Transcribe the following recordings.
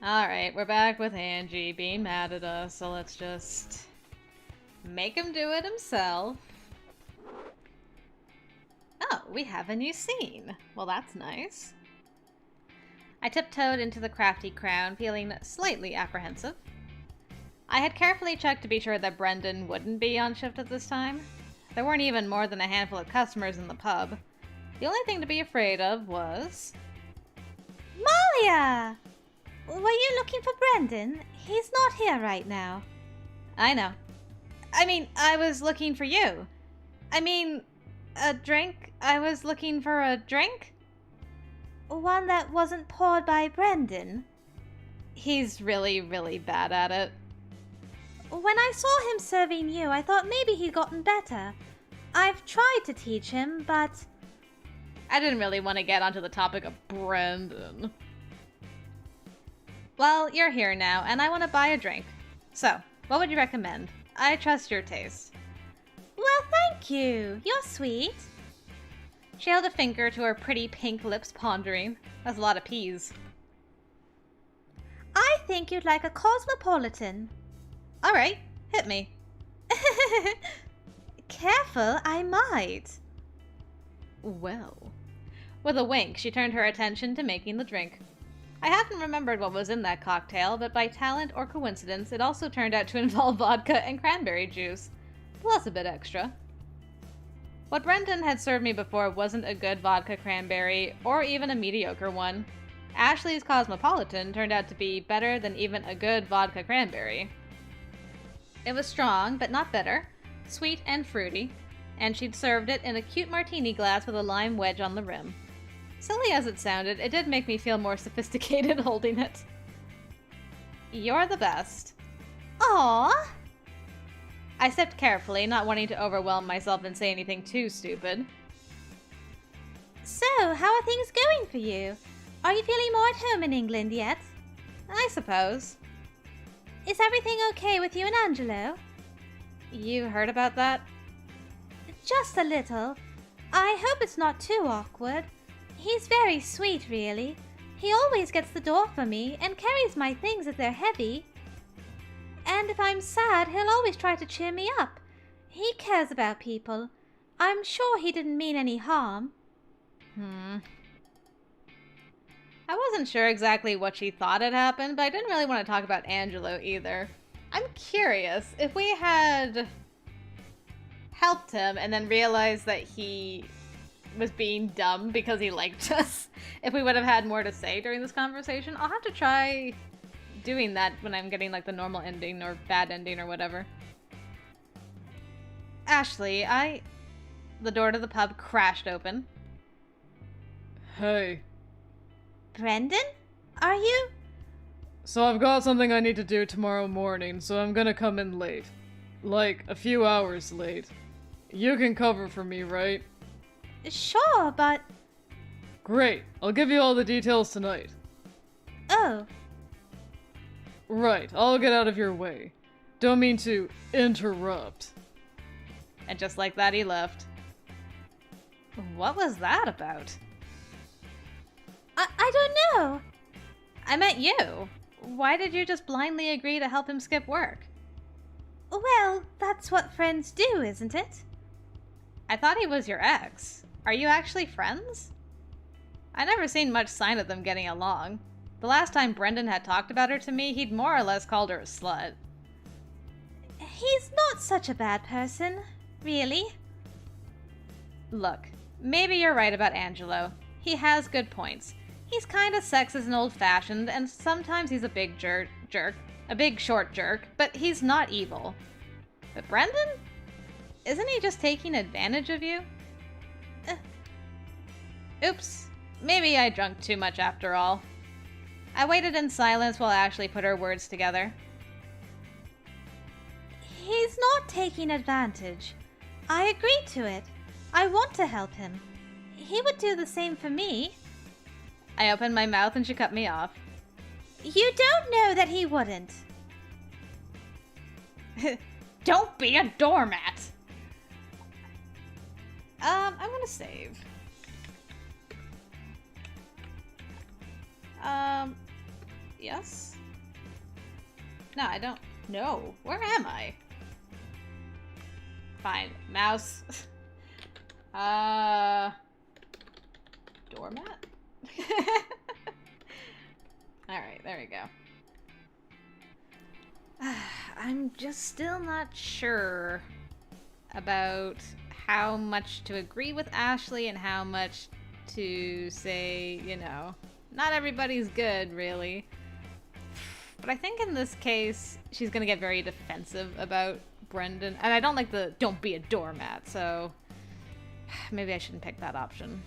Alright, we're back with Angie being mad at us, so let's just make him do it himself. Oh, we have a new scene. Well, that's nice. I tiptoed into the crafty crown, feeling slightly apprehensive. I had carefully checked to be sure that Brendan wouldn't be on shift at this time. There weren't even more than a handful of customers in the pub. The only thing to be afraid of was... Malia! Were you looking for Brendan? He's not here right now. I know. I mean, I was looking for you. I mean, a drink? I was looking for a drink? One that wasn't poured by Brendan? He's really, really bad at it. When I saw him serving you, I thought maybe he'd gotten better. I've tried to teach him, but... I didn't really want to get onto the topic of Brendan. Well, you're here now, and I want to buy a drink. So, what would you recommend? I trust your taste. Well, thank you. You're sweet. She held a finger to her pretty pink lips, pondering. That's a lot of peas. I think you'd like a cosmopolitan. Alright, hit me. Careful, I might. Well. With a wink, she turned her attention to making the drink. I hadn't remembered what was in that cocktail, but by talent or coincidence, it also turned out to involve vodka and cranberry juice, plus a bit extra. What Brendan had served me before wasn't a good vodka cranberry, or even a mediocre one. Ashley's Cosmopolitan turned out to be better than even a good vodka cranberry. It was strong, but not bitter, sweet and fruity, and she'd served it in a cute martini glass with a lime wedge on the rim. Silly as it sounded, it did make me feel more sophisticated holding it. You're the best. Aww. I sipped carefully, not wanting to overwhelm myself and say anything too stupid. So, how are things going for you? Are you feeling more at home in England yet? I suppose. Is everything okay with you and Angelo? You heard about that? Just a little. I hope it's not too awkward. He's very sweet, really. He always gets the door for me and carries my things if they're heavy. And if I'm sad, he'll always try to cheer me up. He cares about people. I'm sure he didn't mean any harm. I wasn't sure exactly what she thought had happened, but I didn't really want to talk about Angelo either. I'm curious, if we had helped him and then realized that he was being dumb because he liked us, if we would have had more to say during this conversation. I'll have to try doing that when I'm getting like the normal ending or bad ending or whatever. Ashley, The door to the pub crashed open. Hey. Brendan? Are you? So I've got something I need to do tomorrow morning, so I'm gonna come in late. Like, a few hours late. You can cover for me, right? Sure, but... Great. I'll give you all the details tonight. Oh. Right, I'll get out of your way. Don't mean to interrupt. And just like that, he left. What was that about? I don't know. I meant you. Why did you just blindly agree to help him skip work? Well, that's what friends do, isn't it? I thought he was your ex. Are you actually friends? I never seen much sign of them getting along. The last time Brendan had talked about her to me, he'd more or less called her a slut. He's not such a bad person, really. Look, maybe you're right about Angelo. He has good points. He's kinda sexist and old-fashioned, and sometimes he's a big jerk. A big short jerk, but he's not evil. But Brendan? Isn't he just taking advantage of you? Oops. Maybe I drank too much after all. I waited in silence while Ashley put her words together. He's not taking advantage. I agree to it. I want to help him. He would do the same for me. I opened my mouth and she cut me off. You don't know that he wouldn't. Don't be a doormat! I'm gonna save. Yes? No, I don't know. Where am I? Fine. Mouse. Doormat? Alright, there we go. I'm just still not sure about how much to agree with Ashley and how much to say, you know, not everybody's good, really. But I think in this case, she's gonna get very defensive about Brendan. And I don't like the don't be a doormat, so maybe I shouldn't pick that option.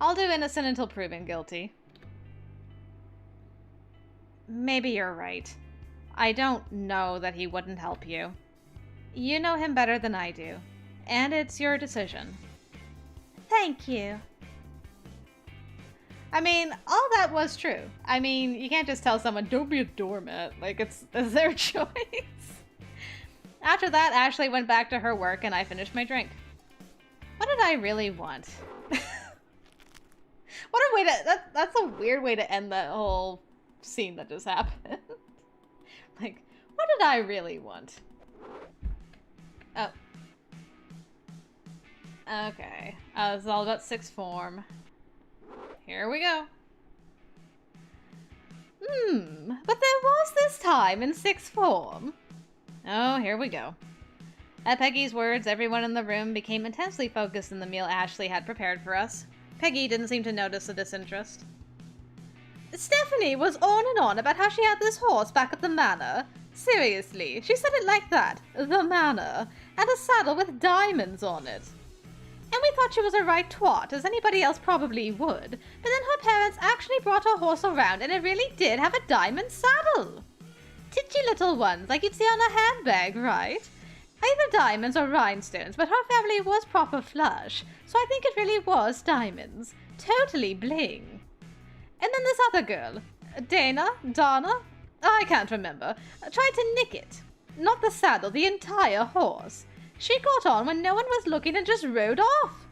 I'll do innocent until proven guilty. Maybe you're right. I don't know that he wouldn't help you. You know him better than I do, and it's your decision. Thank you. I mean, all that was true. I mean, you can't just tell someone, don't be a doormat. Like, it's their choice. After that, Ashley went back to her work, and I finished my drink. What did I really want? What a way to... That's a weird way to end that whole scene that just happened. Like, what did I really want? Oh. Okay. It's all about sixth form. Here we go. But there was this time in sixth form. Oh, here we go. At Peggy's words, everyone in the room became intensely focused on the meal Ashley had prepared for us. Peggy didn't seem to notice the disinterest. Stephanie was on and on about how she had this horse back at the manor. Seriously, she said it like that. The manor. And a saddle with diamonds on it. And we thought she was a right twat, as anybody else probably would. But then her parents actually brought her horse around, and it really did have a diamond saddle. Titchy little ones, like you'd see on a handbag, right? Either diamonds or rhinestones, but her family was proper flush, so I think it really was diamonds. Totally bling. And then this other girl, Dana, I can't remember, tried to nick it. Not the saddle, the entire horse. She got on when no one was looking and just rode off.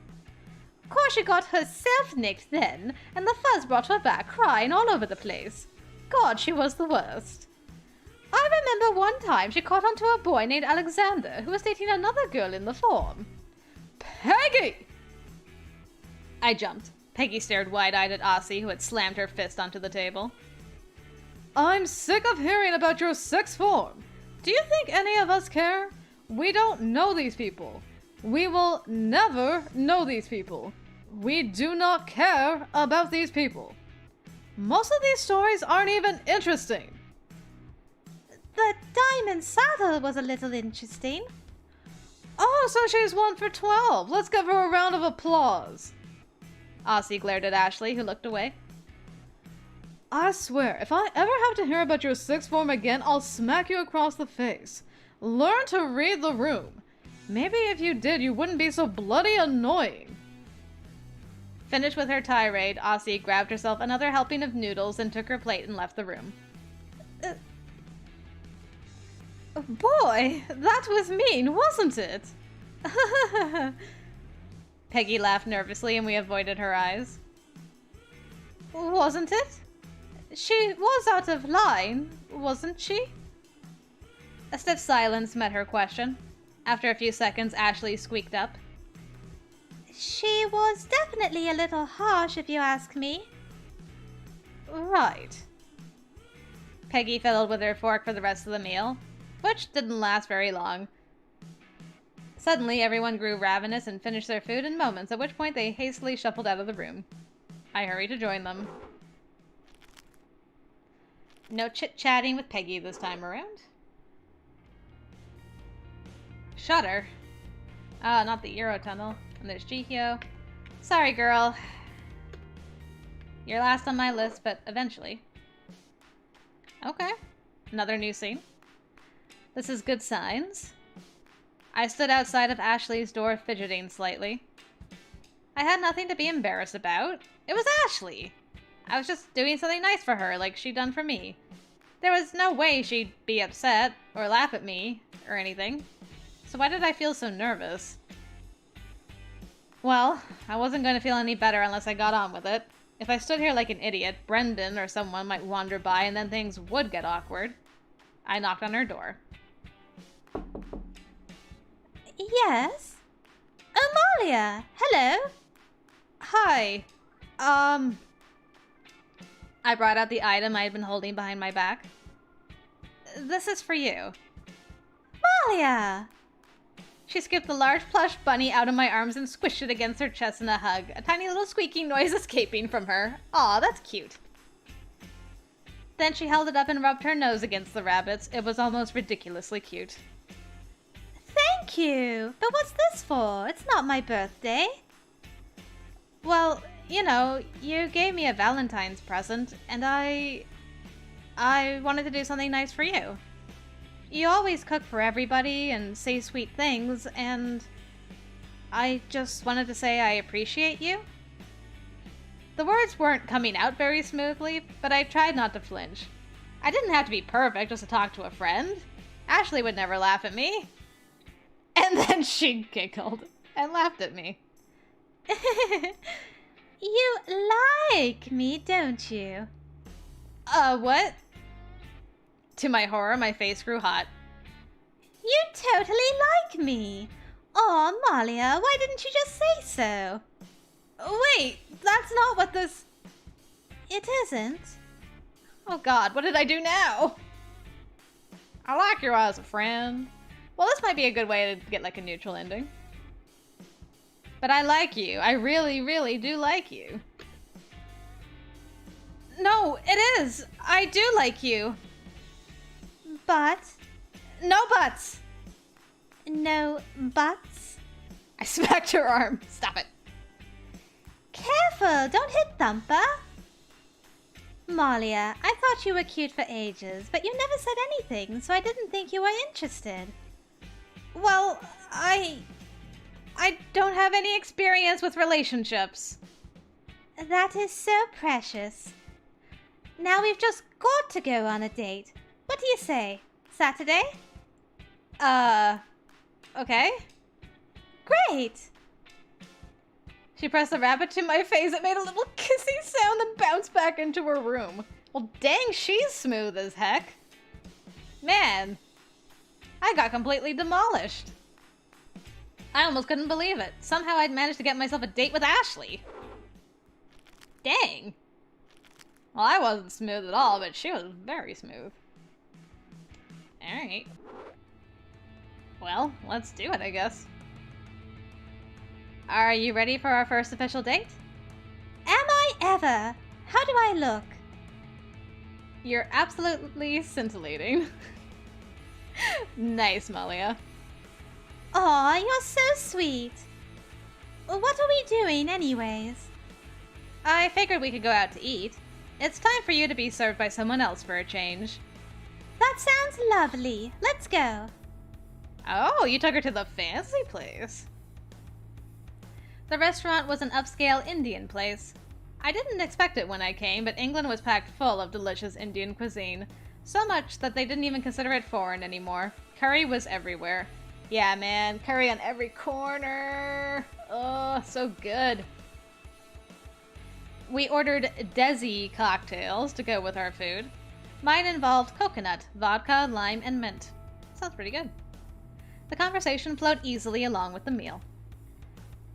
Of course she got herself nicked then, and the fuzz brought her back crying all over the place. God, she was the worst. I remember one time she caught onto a boy named Alexander who was dating another girl in the form. Peggy! I jumped. Peggy stared wide-eyed at Aussie, who had slammed her fist onto the table. I'm sick of hearing about your sixth form. Do you think any of us care? We don't know these people. We will never know these people. We do not care about these people. Most of these stories aren't even interesting. The diamond saddle was a little interesting. Oh, so she's 1 for 12. Let's give her a round of applause. Aussie glared at Ashley, who looked away. I swear, if I ever have to hear about your sixth form again, I'll smack you across the face. Learn to read the room. Maybe if you did, you wouldn't be so bloody annoying. Finished with her tirade, Aussie grabbed herself another helping of noodles and took her plate and left the room. Boy, that was mean, wasn't it? Peggy laughed nervously and we avoided her eyes. Wasn't it? She was out of line, wasn't she? A stiff silence met her question. After a few seconds, Ashley squeaked up. She was definitely a little harsh, if you ask me. Right. Peggy fiddled with her fork for the rest of the meal, which didn't last very long. Suddenly, everyone grew ravenous and finished their food in moments, at which point they hastily shuffled out of the room. I hurried to join them. No chit-chatting with Peggy this time around. Shutter. Ah, not the Eurotunnel. And there's Jihyo. Sorry, girl. You're last on my list, but eventually. Okay. Another new scene. This is good signs. I stood outside of Ashley's door, fidgeting slightly. I had nothing to be embarrassed about. It was Ashley. I was just doing something nice for her, like she'd done for me. There was no way she'd be upset, or laugh at me, or anything. So why did I feel so nervous? Well, I wasn't going to feel any better unless I got on with it. If I stood here like an idiot, Brendan or someone might wander by and then things would get awkward. I knocked on her door. Yes? Amalia! Hello? Hi. I brought out the item I had been holding behind my back. This is for you. Malia! She scooped the large plush bunny out of my arms and squished it against her chest in a hug, a tiny little squeaking noise escaping from her. Aw, that's cute. Then she held it up and rubbed her nose against the rabbits. It was almost ridiculously cute. Thank you! But what's this for? It's not my birthday. Well, you know, you gave me a Valentine's present, and I wanted to do something nice for you. You always cook for everybody and say sweet things, and I just wanted to say I appreciate you. The words weren't coming out very smoothly, but I tried not to flinch. I didn't have to be perfect just to talk to a friend. Ashley would never laugh at me. And then she giggled and laughed at me. You like me, don't you? What? To my horror, my face grew hot. You totally like me. Aw, Malia, why didn't you just say so? Wait, that's not what this... It isn't. Oh god, what did I do now? I like you as a friend. Well, this might be a good way to get like a neutral ending. But I like you. I really, really do like you. No, it is. I do like you. But? No buts. No buts? I smacked her arm. Stop it. Careful, don't hit Thumper. Malia, I thought you were cute for ages, but you never said anything, so I didn't think you were interested. Well, I don't have any experience with relationships. That is so precious. Now we've just got to go on a date. What do you say? Saturday? Okay. Great! She pressed the rabbit to my face. It made a little kissy sound and bounced back into her room. Well, dang, she's smooth as heck. Man, I got completely demolished. I almost couldn't believe it. Somehow I'd managed to get myself a date with Ashley. Dang. Well, I wasn't smooth at all, but she was very smooth. Alright. Well, let's do it, I guess. Are you ready for our first official date? Am I ever? How do I look? You're absolutely scintillating. Nice, Malia. Aw, you're so sweet. What are we doing anyways? I figured we could go out to eat. It's time for you to be served by someone else for a change. That sounds lovely. Let's go. Oh, you took her to the fancy place. The restaurant was an upscale Indian place. I didn't expect it when I came, but England was packed full of delicious Indian cuisine. So much that they didn't even consider it foreign anymore. Curry was everywhere. Yeah, man, curry on every corner. Oh, so good. We ordered Desi cocktails to go with our food. Mine involved coconut, vodka, lime, and mint. Sounds pretty good. The conversation flowed easily along with the meal.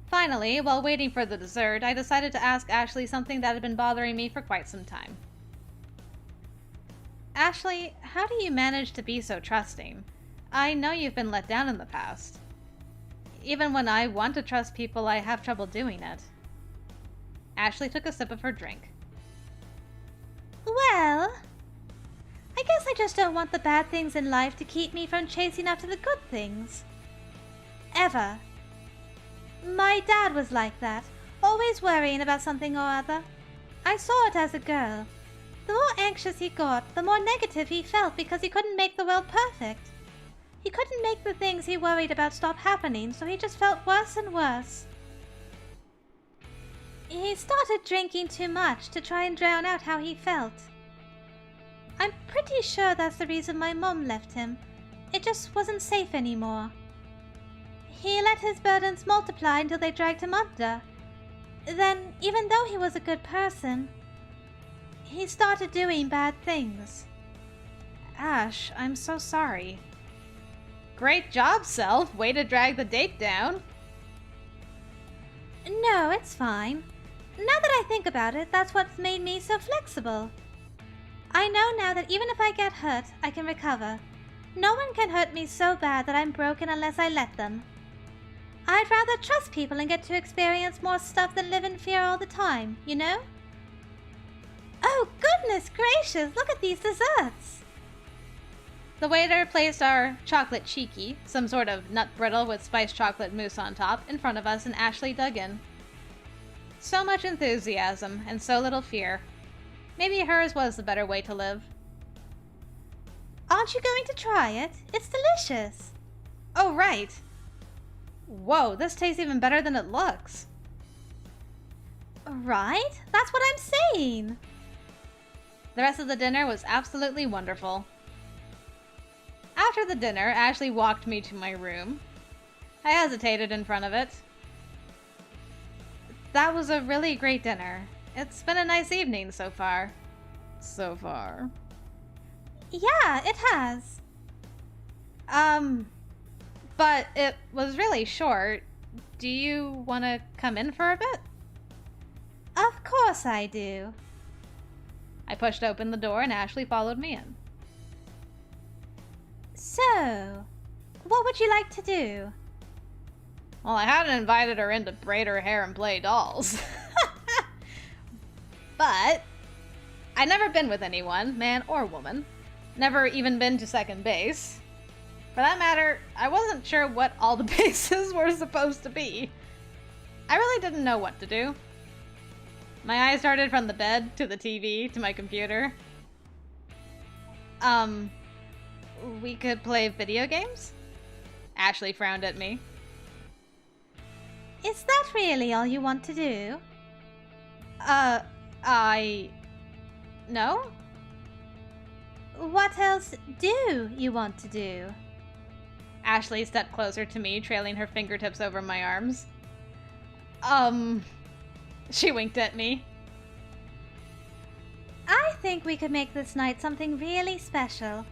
Finally, while waiting for the dessert, I decided to ask Ashley something that had been bothering me for quite some time. Ashley, how do you manage to be so trusting? I know you've been let down in the past. Even when I want to trust people, I have trouble doing it. Ashley took a sip of her drink. Well, I guess I just don't want the bad things in life to keep me from chasing after the good things. Ever. My dad was like that, always worrying about something or other. I saw it as a girl. The more anxious he got, the more negative he felt because he couldn't make the world perfect. He couldn't make the things he worried about stop happening, so he just felt worse and worse. He started drinking too much to try and drown out how he felt. I'm pretty sure that's the reason my mom left him. It just wasn't safe anymore. He let his burdens multiply until they dragged him under. Then, even though he was a good person, he started doing bad things. Ash, I'm so sorry. Great job, Self. Way to drag the date down. No, it's fine. Now that I think about it, that's what's made me so flexible. I know now that even if I get hurt, I can recover. No one can hurt me so bad that I'm broken unless I let them. I'd rather trust people and get to experience more stuff than live in fear all the time, you know? Oh, goodness gracious, look at these desserts! The waiter placed our chocolate cheeky, some sort of nut brittle with spiced chocolate mousse on top, in front of us, and Ashley dug in. So much enthusiasm and so little fear. Maybe hers was the better way to live. Aren't you going to try it? It's delicious. Oh, right. Whoa, this tastes even better than it looks. Right? That's what I'm saying. The rest of the dinner was absolutely wonderful. After the dinner, Ashley walked me to my room. I hesitated in front of it. That was a really great dinner. It's been a nice evening so far. So far. Yeah, it has. But it was really short. Do you want to come in for a bit? Of course I do. I pushed open the door and Ashley followed me in. So, what would you like to do? Well, I hadn't invited her in to braid her hair and play dolls. But I'd never been with anyone, man or woman. Never even been to second base. For that matter, I wasn't sure what all the bases were supposed to be. I really didn't know what to do. My eyes darted from the bed to the TV to my computer. We could play video games? Ashley frowned at me. Is that really all you want to do? No? What else do you want to do? Ashley stepped closer to me, trailing her fingertips over my arms. She winked at me. I think we could make this night something really special.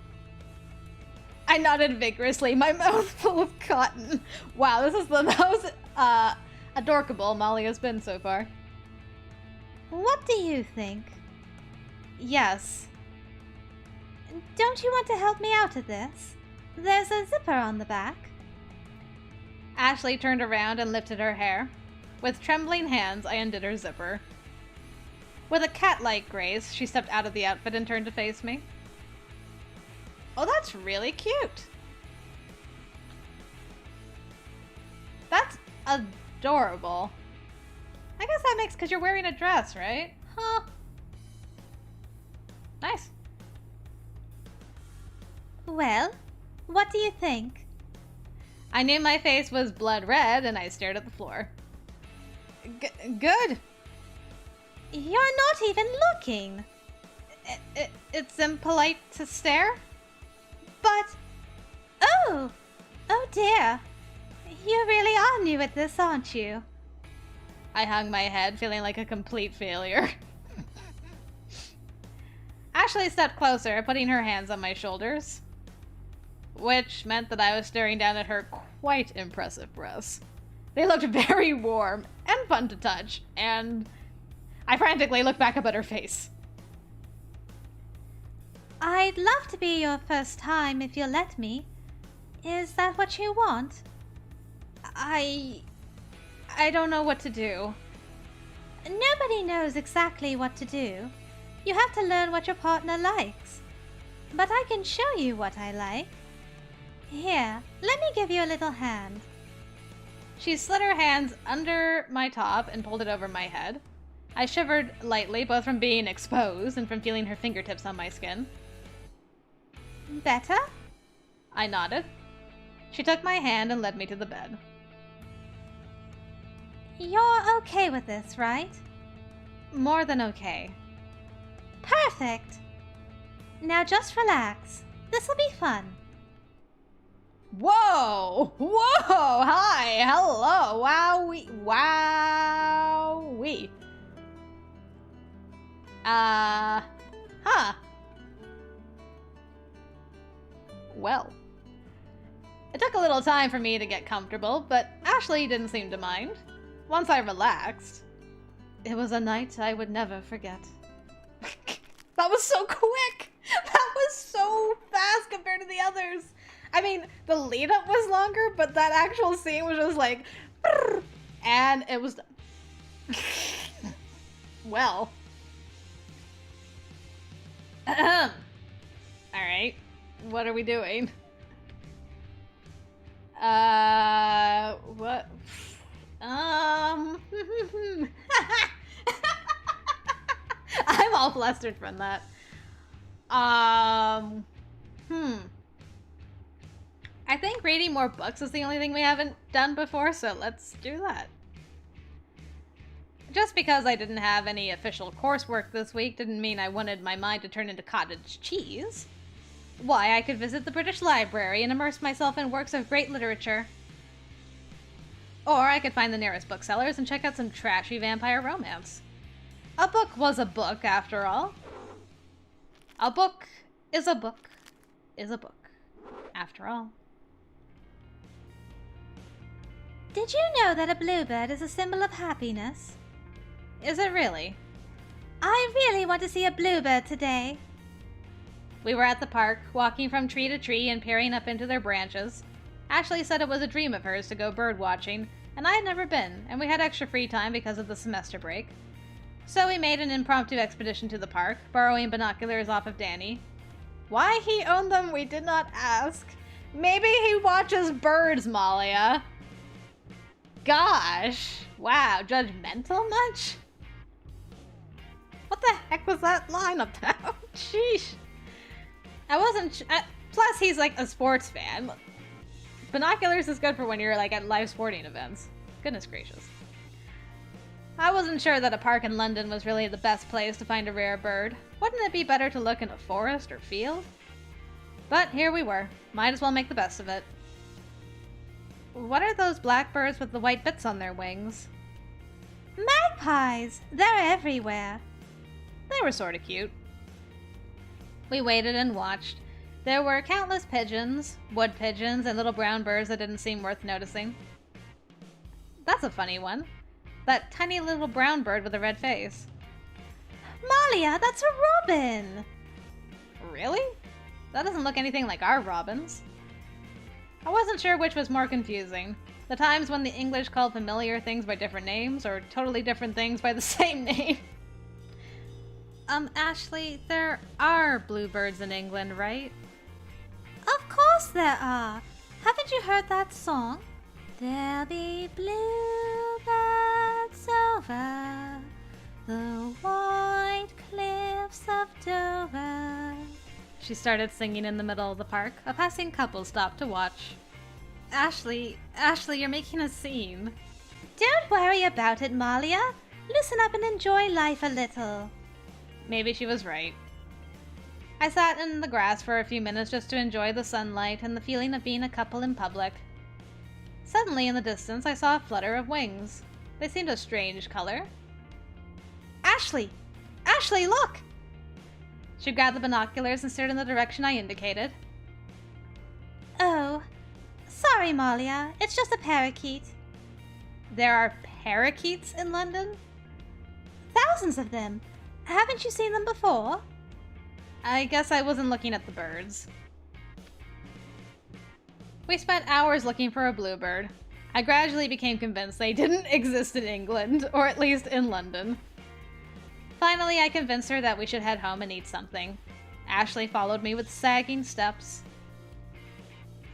I nodded vigorously, my mouth full of cotton. Wow, this is the most, adorkable Malia's been so far. What do you think? Yes. Don't you want to help me out with this? There's a zipper on the back. Ashley turned around and lifted her hair. With trembling hands, I undid her zipper. With a cat-like grace, she stepped out of the outfit and turned to face me. Oh, that's really cute. That's adorable. I guess that makes because you're wearing a dress, right? Huh. Nice. Well, what do you think? I knew my face was blood red and I stared at the floor. Good. You're not even looking. It's impolite to stare? But... Oh dear. You really are new at this, aren't you? I hung my head, feeling like a complete failure. Ashley stepped closer, putting her hands on my shoulders, which meant that I was staring down at her quite impressive breasts. They looked very warm and fun to touch, and I frantically looked back up at her face. I'd love to be your first time if you'll let me. Is that what you want? I don't know what to do. Nobody knows exactly what to do. You have to learn what your partner likes. But I can show you what I like. Here, let me give you a little hand. She slid her hands under my top and pulled it over my head. I shivered lightly, both from being exposed and from feeling her fingertips on my skin. Better? I nodded. She took my hand and led me to the bed. You're okay with this, right? More than okay. Perfect! Now just relax. This'll be fun. Whoa! Whoa! Hi! Hello! Wowee! Wowee! Huh. Well. It took a little time for me to get comfortable, but Ashley didn't seem to mind. Once I relaxed, it was a night I would never forget. That was so quick! That was so fast compared to the others! I mean, the lead-up was longer, but that actual scene was just like... And it was... Well. Alright. What are we doing? What? I'm all flustered from that. I think reading more books is the only thing we haven't done before, so let's do that. Just because I didn't have any official coursework this week didn't mean I wanted my mind to turn into cottage cheese. Why, I could visit the British Library and immerse myself in works of great literature. Or I could find the nearest booksellers and check out some trashy vampire romance. A book was a book, after all. A book is a book is a book, after all. Did you know that a bluebird is a symbol of happiness? Is it really? I really want to see a bluebird today. We were at the park, walking from tree to tree and peering up into their branches. Ashley said it was a dream of hers to go bird watching, and I had never been, and we had extra free time because of the semester break. So we made an impromptu expedition to the park, borrowing binoculars off of Danny. Why he owned them, we did not ask. Maybe he watches birds, Malia. Gosh. Wow, judgmental much? What the heck was that line about? Sheesh. I wasn't... plus, he's like a sports fan. Binoculars is good for when you're like at live sporting events. Goodness gracious. I wasn't sure that a park in London was really the best place to find a rare bird. Wouldn't it be better to look in a forest or field? But here we were. Might as well make the best of it. What are those blackbirds with the white bits on their wings? Magpies! They're everywhere. They were sort of cute. We waited and watched. There were countless pigeons, wood pigeons, and little brown birds that didn't seem worth noticing. That's a funny one. That tiny little brown bird with a red face. Malia, that's a robin! Really? That doesn't look anything like our robins. I wasn't sure which was more confusing. The times when the English called familiar things by different names, or totally different things by the same name. Ashley, there are bluebirds in England, right? Of course there are. Haven't you heard that song? There'll be bluebirds over the white cliffs of Dover. She started singing in the middle of the park. A passing couple stopped to watch. Ashley, you're making a scene. Don't worry about it, Malia. Loosen up and enjoy life a little. Maybe she was right. I sat in the grass for a few minutes just to enjoy the sunlight and the feeling of being a couple in public. Suddenly, in the distance, I saw a flutter of wings. They seemed a strange color. Ashley! Ashley, look! She grabbed the binoculars and stared in the direction I indicated. Oh, sorry, Malia. It's just a parakeet. There are parakeets in London? Thousands of them. Haven't you seen them before? I guess I wasn't looking at the birds. We spent hours looking for a bluebird. I gradually became convinced they didn't exist in England, or at least in London. Finally, I convinced her that we should head home and eat something. Ashley followed me with sagging steps.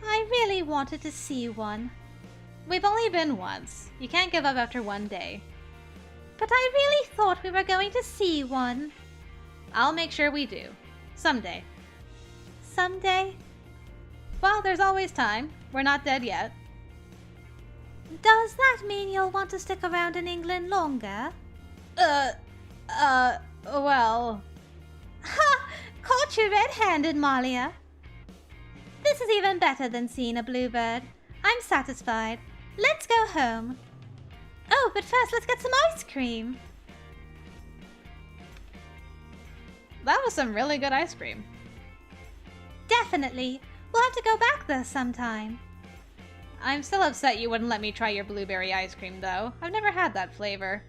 I really wanted to see one. We've only been once. You can't give up after one day. But I really thought we were going to see one. I'll make sure we do. Someday. Someday? Well, there's always time. We're not dead yet. Does that mean you'll want to stick around in England longer? Well... Ha! Caught you red-handed, Malia. This is even better than seeing a bluebird. I'm satisfied. Let's go home. Oh, but first let's get some ice cream. that was some really good ice cream. Definitely. We'll have to go back there sometime. I'm still upset you wouldn't let me try your blueberry ice cream, though. I've never had that flavor.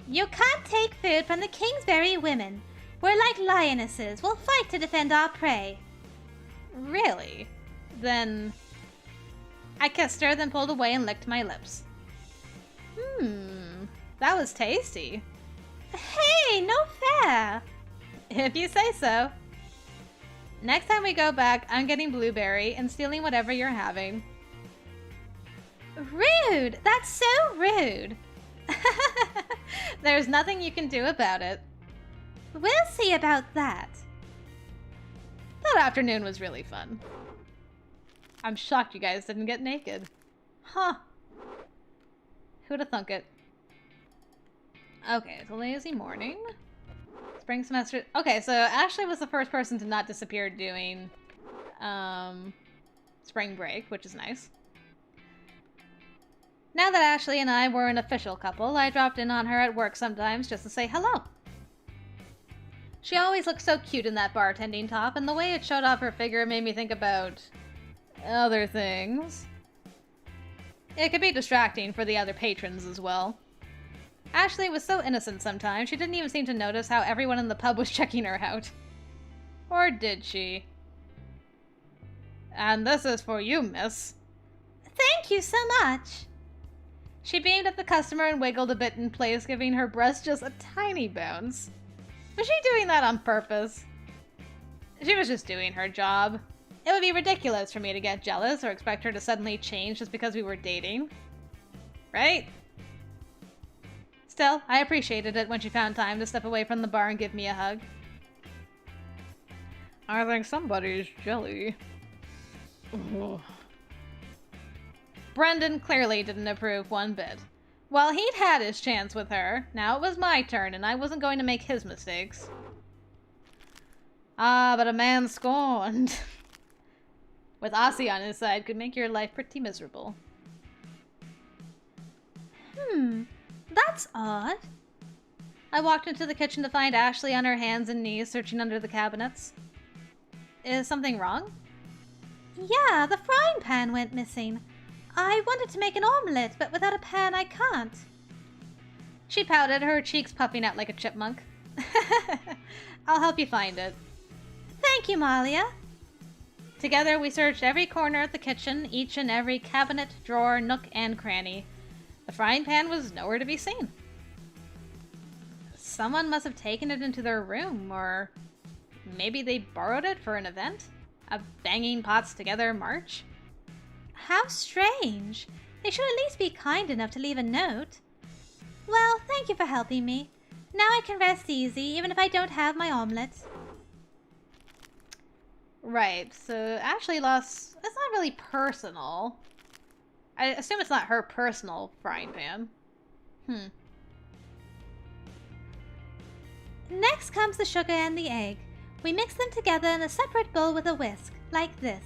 You can't take food from the Kingsbury women. We're like lionesses. We'll fight to defend our prey. Really? Then... I kissed her, then pulled away and licked my lips. That was tasty. Hey, no fair. If you say so. Next time we go back, I'm getting blueberry and stealing whatever you're having. Rude! That's so rude. There's nothing you can do about it. We'll see about that. That afternoon was really fun. I'm shocked you guys didn't get naked. Huh. Who'da thunk it? Okay, it's a lazy morning. Spring semester. Okay, so Ashley was the first person to not disappear during spring break, which is nice. Now that Ashley and I were an official couple, I dropped in on her at work sometimes just to say hello. She always looked so cute in that bartending top, and the way it showed off her figure made me think about other things. It could be distracting for the other patrons as well. Ashley was so innocent sometimes, she didn't even seem to notice how everyone in the pub was checking her out. Or did she? And this is for you, miss. Thank you so much. She beamed at the customer and wiggled a bit in place, giving her breast just a tiny bounce. Was she doing that on purpose? She was just doing her job. It would be ridiculous for me to get jealous or expect her to suddenly change just because we were dating. Right? Still, I appreciated it when she found time to step away from the bar and give me a hug. I think somebody's jelly. Ugh. Brendan clearly didn't approve one bit. Well, he'd had his chance with her. Now it was my turn, and I wasn't going to make his mistakes. Ah, but a man scorned with Aussie on his side could make your life pretty miserable. That's odd. I walked into the kitchen to find Ashley on her hands and knees searching under the cabinets. Is something wrong? Yeah, the frying pan went missing. I wanted to make an omelette, but without a pan I can't. She pouted, her cheeks puffing out like a chipmunk. I'll help you find it. Thank you, Malia. Together we searched every corner of the kitchen, each and every cabinet, drawer, nook, and cranny. The frying pan was nowhere to be seen. Someone must have taken it into their room, or maybe they borrowed it for an event? A banging pots together march? How strange. They should at least be kind enough to leave a note. Well, thank you for helping me. Now I can rest easy, even if I don't have my omelette. Right, so Ashley lost... It's not really personal. I assume it's not her personal frying pan. Next comes the sugar and the egg. We mix them together in a separate bowl with a whisk, like this.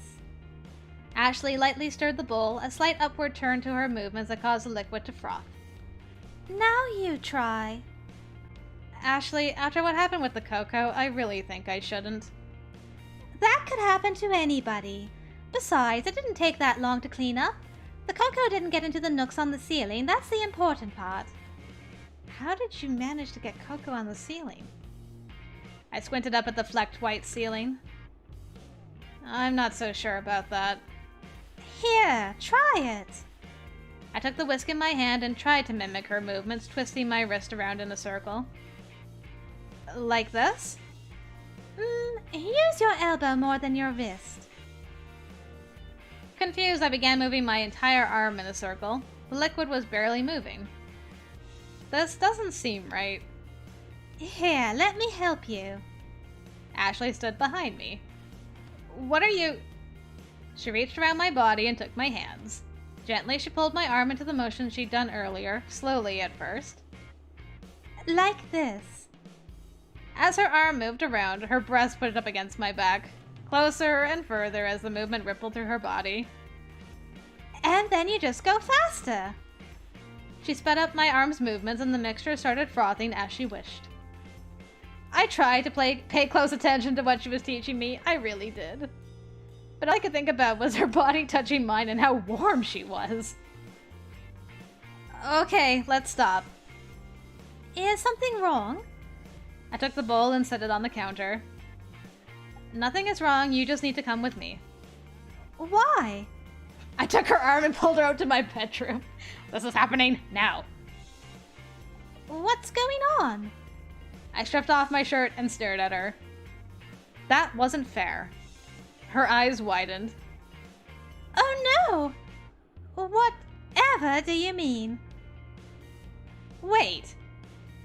Ashley lightly stirred the bowl, a slight upward turn to her movements that caused the liquid to froth. Now you try. Ashley, after what happened with the cocoa, I really think I shouldn't. That could happen to anybody. Besides, it didn't take that long to clean up. The cocoa didn't get into the nooks on the ceiling. That's the important part. How did you manage to get cocoa on the ceiling? I squinted up at the flecked white ceiling. I'm not so sure about that. Here, try it. I took the whisk in my hand and tried to mimic her movements, twisting my wrist around in a circle. Like this? Use your elbow more than your wrist. Confused, I began moving my entire arm in a circle. The liquid was barely moving. This doesn't seem right. Here, let me help you. Ashley stood behind me. What are you... She reached around my body and took my hands. Gently, she pulled my arm into the motion she'd done earlier, slowly at first. Like this. As her arm moved around, her breast put it up against my back, closer and further as the movement rippled through her body. And then you just go faster. She sped up my arm's movements and the mixture started frothing as she wished. I tried to pay close attention to what she was teaching me. I really did. But all I could think about was her body touching mine and how warm she was. Okay, let's stop. Is something wrong? I took the bowl and set it on the counter. Nothing is wrong, you just need to come with me. Why? I took her arm and pulled her out to my bedroom. This is happening now. What's going on? I stripped off my shirt and stared at her. That wasn't fair. Her eyes widened. Oh no! Whatever do you mean? Wait,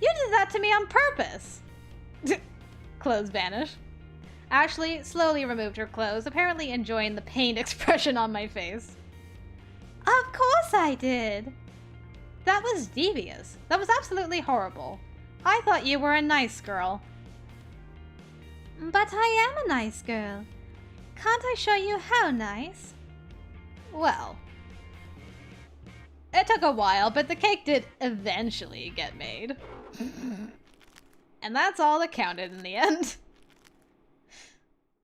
you did that to me on purpose. Clothes vanished. Ashley slowly removed her clothes, apparently enjoying the pained expression on my face. Of course I did. That was devious. That was absolutely horrible. I thought you were a nice girl. But I am a nice girl. Can't I show you how nice? Well, it took a while, but the cake did eventually get made. And that's all that counted in the end.